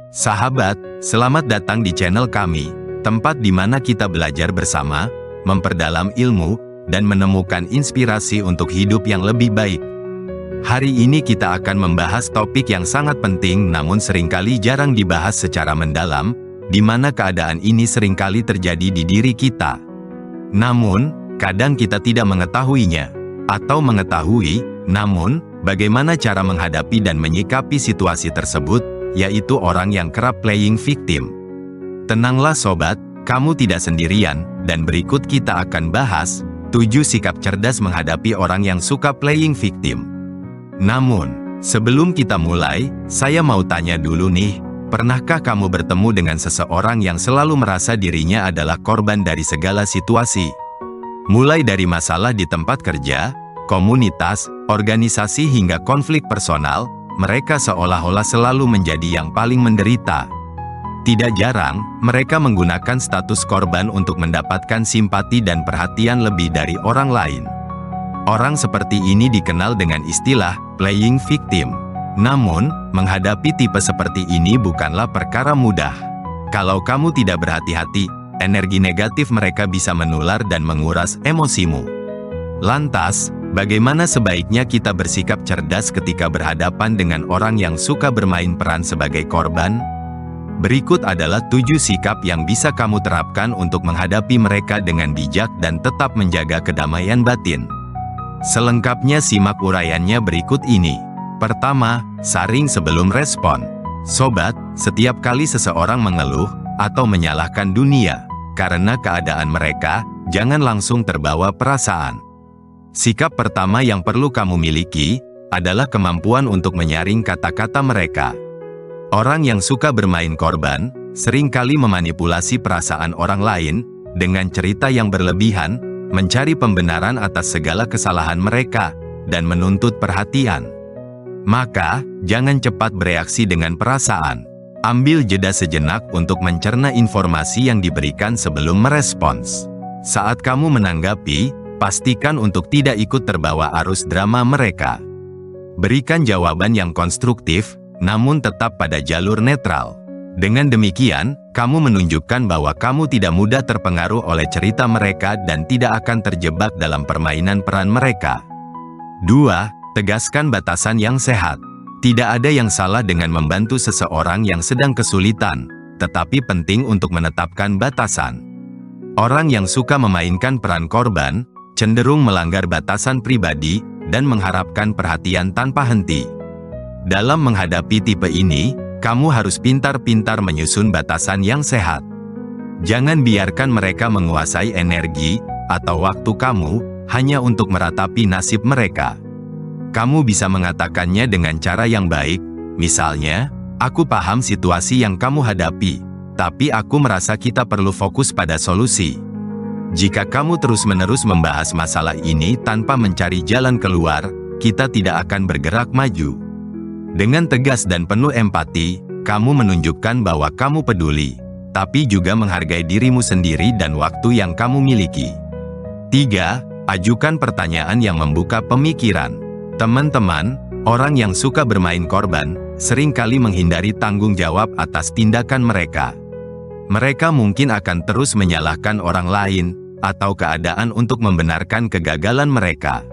Sahabat, selamat datang di channel kami, tempat di mana kita belajar bersama, memperdalam ilmu, dan menemukan inspirasi untuk hidup yang lebih baik. Hari ini kita akan membahas topik yang sangat penting namun seringkali jarang dibahas secara mendalam, di mana keadaan ini seringkali terjadi di diri kita. Namun, kadang kita tidak mengetahuinya, atau mengetahui, namun, bagaimana cara menghadapi dan menyikapi situasi tersebut, yaitu orang yang kerap playing victim. Tenanglah sobat, kamu tidak sendirian, dan berikut kita akan bahas 7 sikap cerdas menghadapi orang yang suka playing victim. Namun, sebelum kita mulai, saya mau tanya dulu nih, pernahkah kamu bertemu dengan seseorang yang selalu merasa dirinya adalah korban dari segala situasi? Mulai dari masalah di tempat kerja, komunitas, organisasi hingga konflik personal, mereka seolah-olah selalu menjadi yang paling menderita. Tidak jarang, mereka menggunakan status korban untuk mendapatkan simpati dan perhatian lebih dari orang lain. Orang seperti ini dikenal dengan istilah playing victim. Namun, menghadapi tipe seperti ini bukanlah perkara mudah. Kalau kamu tidak berhati-hati, energi negatif mereka bisa menular dan menguras emosimu. Lantas, bagaimana sebaiknya kita bersikap cerdas ketika berhadapan dengan orang yang suka bermain peran sebagai korban? Berikut adalah 7 sikap yang bisa kamu terapkan untuk menghadapi mereka dengan bijak dan tetap menjaga kedamaian batin. Selengkapnya simak uraiannya berikut ini. Pertama, saring sebelum respon. Sobat, setiap kali seseorang mengeluh atau menyalahkan dunia karena keadaan mereka, jangan langsung terbawa perasaan. Sikap pertama yang perlu kamu miliki adalah kemampuan untuk menyaring kata-kata mereka. Orang yang suka bermain korban seringkali memanipulasi perasaan orang lain dengan cerita yang berlebihan, mencari pembenaran atas segala kesalahan mereka, dan menuntut perhatian. Maka, jangan cepat bereaksi dengan perasaan. Ambil jeda sejenak untuk mencerna informasi yang diberikan sebelum merespons. Saat kamu menanggapi, pastikan untuk tidak ikut terbawa arus drama mereka. Berikan jawaban yang konstruktif, namun tetap pada jalur netral. Dengan demikian, kamu menunjukkan bahwa kamu tidak mudah terpengaruh oleh cerita mereka dan tidak akan terjebak dalam permainan peran mereka. 2. Tegaskan batasan yang sehat. Tidak ada yang salah dengan membantu seseorang yang sedang kesulitan, tetapi penting untuk menetapkan batasan. Orang yang suka memainkan peran korban, cenderung melanggar batasan pribadi, dan mengharapkan perhatian tanpa henti. Dalam menghadapi tipe ini, kamu harus pintar-pintar menyusun batasan yang sehat. Jangan biarkan mereka menguasai energi atau waktu kamu, hanya untuk meratapi nasib mereka. Kamu bisa mengatakannya dengan cara yang baik, misalnya, aku paham situasi yang kamu hadapi, tapi aku merasa kita perlu fokus pada solusi. Jika kamu terus-menerus membahas masalah ini tanpa mencari jalan keluar, kita tidak akan bergerak maju. Dengan tegas dan penuh empati, kamu menunjukkan bahwa kamu peduli, tapi juga menghargai dirimu sendiri dan waktu yang kamu miliki. 3. Ajukan pertanyaan yang membuka pemikiran. Teman-teman, orang yang suka bermain korban, seringkali menghindari tanggung jawab atas tindakan mereka. Mereka mungkin akan terus menyalahkan orang lain, atau keadaan untuk membenarkan kegagalan mereka.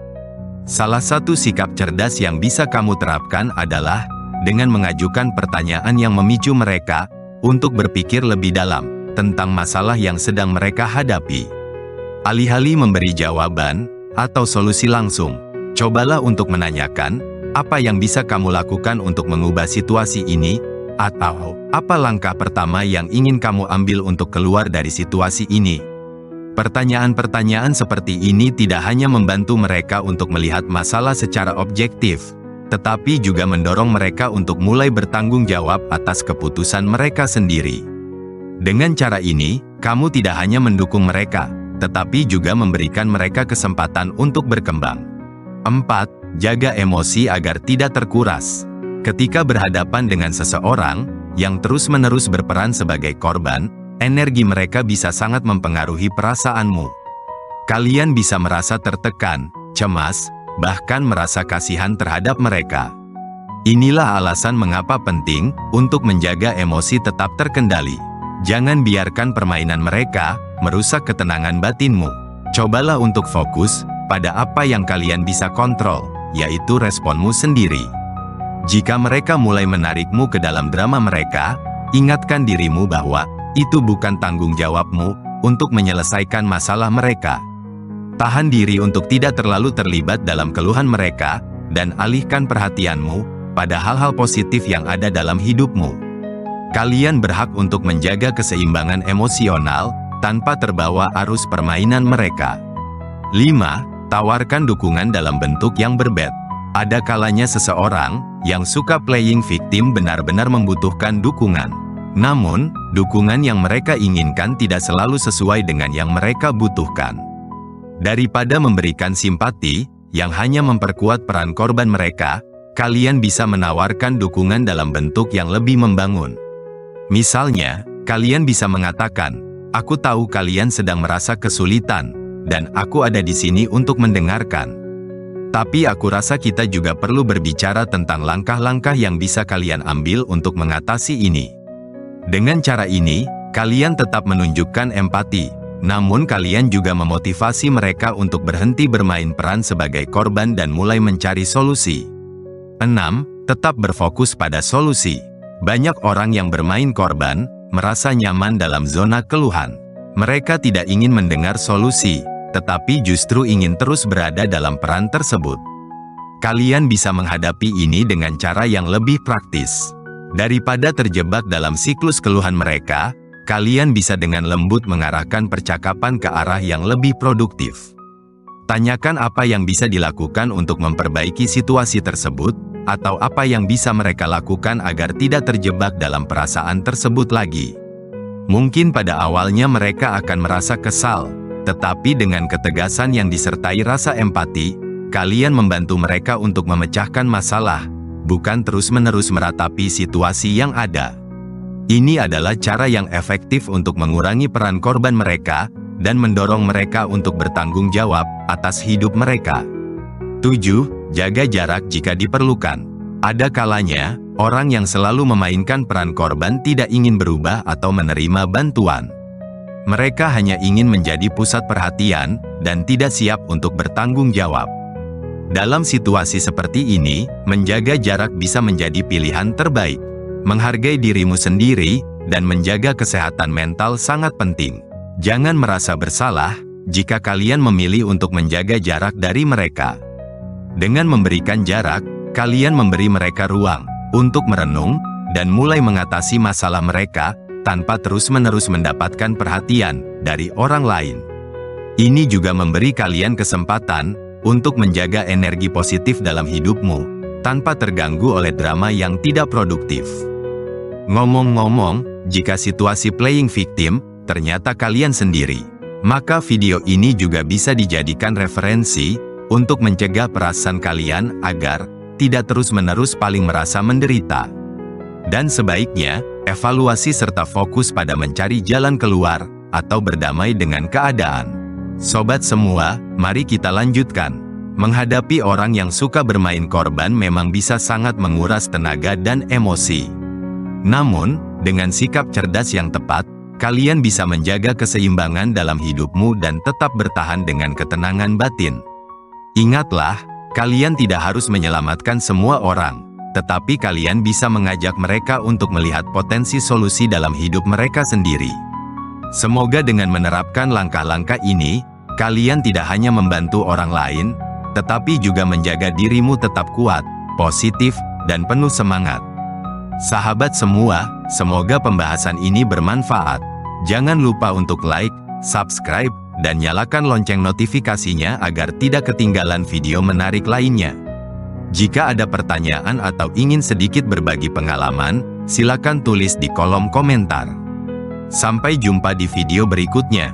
Salah satu sikap cerdas yang bisa kamu terapkan adalah dengan mengajukan pertanyaan yang memicu mereka untuk berpikir lebih dalam tentang masalah yang sedang mereka hadapi. Alih-alih memberi jawaban atau solusi langsung, cobalah untuk menanyakan, apa yang bisa kamu lakukan untuk mengubah situasi ini, atau apa langkah pertama yang ingin kamu ambil untuk keluar dari situasi ini. Pertanyaan-pertanyaan seperti ini tidak hanya membantu mereka untuk melihat masalah secara objektif, tetapi juga mendorong mereka untuk mulai bertanggung jawab atas keputusan mereka sendiri. Dengan cara ini, kamu tidak hanya mendukung mereka, tetapi juga memberikan mereka kesempatan untuk berkembang. 4. Jaga emosi agar tidak terkuras. Ketika berhadapan dengan seseorang yang terus-menerus berperan sebagai korban, energi mereka bisa sangat mempengaruhi perasaanmu. Kalian bisa merasa tertekan, cemas, bahkan merasa kasihan terhadap mereka. Inilah alasan mengapa penting untuk menjaga emosi tetap terkendali. Jangan biarkan permainan mereka merusak ketenangan batinmu. Cobalah untuk fokus pada apa yang kalian bisa kontrol, yaitu responmu sendiri. Jika mereka mulai menarikmu ke dalam drama mereka, ingatkan dirimu bahwa itu bukan tanggung jawabmu untuk menyelesaikan masalah mereka. Tahan diri untuk tidak terlalu terlibat dalam keluhan mereka, dan alihkan perhatianmu pada hal-hal positif yang ada dalam hidupmu. Kalian berhak untuk menjaga keseimbangan emosional, tanpa terbawa arus permainan mereka. 5. Tawarkan dukungan dalam bentuk yang berbeda. Ada kalanya seseorang yang suka playing victim benar-benar membutuhkan dukungan. Namun, dukungan yang mereka inginkan tidak selalu sesuai dengan yang mereka butuhkan. Daripada memberikan simpati yang hanya memperkuat peran korban mereka, kalian bisa menawarkan dukungan dalam bentuk yang lebih membangun. Misalnya, kalian bisa mengatakan, "Aku tahu kalian sedang merasa kesulitan, dan aku ada di sini untuk mendengarkan. Tapi aku rasa kita juga perlu berbicara tentang langkah-langkah yang bisa kalian ambil untuk mengatasi ini." Dengan cara ini, kalian tetap menunjukkan empati, namun kalian juga memotivasi mereka untuk berhenti bermain peran sebagai korban dan mulai mencari solusi. 6. Tetap berfokus pada solusi. Banyak orang yang bermain korban merasa nyaman dalam zona keluhan. Mereka tidak ingin mendengar solusi, tetapi justru ingin terus berada dalam peran tersebut. Kalian bisa menghadapi ini dengan cara yang lebih praktis. Daripada terjebak dalam siklus keluhan mereka, kalian bisa dengan lembut mengarahkan percakapan ke arah yang lebih produktif. Tanyakan apa yang bisa dilakukan untuk memperbaiki situasi tersebut, atau apa yang bisa mereka lakukan agar tidak terjebak dalam perasaan tersebut lagi. Mungkin pada awalnya mereka akan merasa kesal, tetapi dengan ketegasan yang disertai rasa empati, kalian membantu mereka untuk memecahkan masalah, bukan terus-menerus meratapi situasi yang ada. Ini adalah cara yang efektif untuk mengurangi peran korban mereka, dan mendorong mereka untuk bertanggung jawab atas hidup mereka. 7. Jaga jarak jika diperlukan. Ada kalanya, orang yang selalu memainkan peran korban tidak ingin berubah atau menerima bantuan. Mereka hanya ingin menjadi pusat perhatian, dan tidak siap untuk bertanggung jawab. Dalam situasi seperti ini, menjaga jarak bisa menjadi pilihan terbaik. Menghargai dirimu sendiri, dan menjaga kesehatan mental sangat penting. Jangan merasa bersalah jika kalian memilih untuk menjaga jarak dari mereka. Dengan memberikan jarak, kalian memberi mereka ruang untuk merenung dan mulai mengatasi masalah mereka tanpa terus-menerus mendapatkan perhatian dari orang lain. Ini juga memberi kalian kesempatan untuk menjaga energi positif dalam hidupmu tanpa terganggu oleh drama yang tidak produktif. Ngomong-ngomong, jika situasi playing victim ternyata kalian sendiri, maka video ini juga bisa dijadikan referensi untuk mencegah perasaan kalian agar tidak terus-menerus paling merasa menderita. Dan sebaiknya, evaluasi serta fokus pada mencari jalan keluar atau berdamai dengan keadaan. Sobat semua, mari kita lanjutkan. Menghadapi orang yang suka bermain korban memang bisa sangat menguras tenaga dan emosi. Namun, dengan sikap cerdas yang tepat, kalian bisa menjaga keseimbangan dalam hidupmu dan tetap bertahan dengan ketenangan batin. Ingatlah, kalian tidak harus menyelamatkan semua orang, tetapi kalian bisa mengajak mereka untuk melihat potensi solusi dalam hidup mereka sendiri. Semoga dengan menerapkan langkah-langkah ini, kalian tidak hanya membantu orang lain, tetapi juga menjaga dirimu tetap kuat, positif, dan penuh semangat. Sahabat semua, semoga pembahasan ini bermanfaat. Jangan lupa untuk like, subscribe, dan nyalakan lonceng notifikasinya agar tidak ketinggalan video menarik lainnya. Jika ada pertanyaan atau ingin sedikit berbagi pengalaman, silakan tulis di kolom komentar. Sampai jumpa di video berikutnya.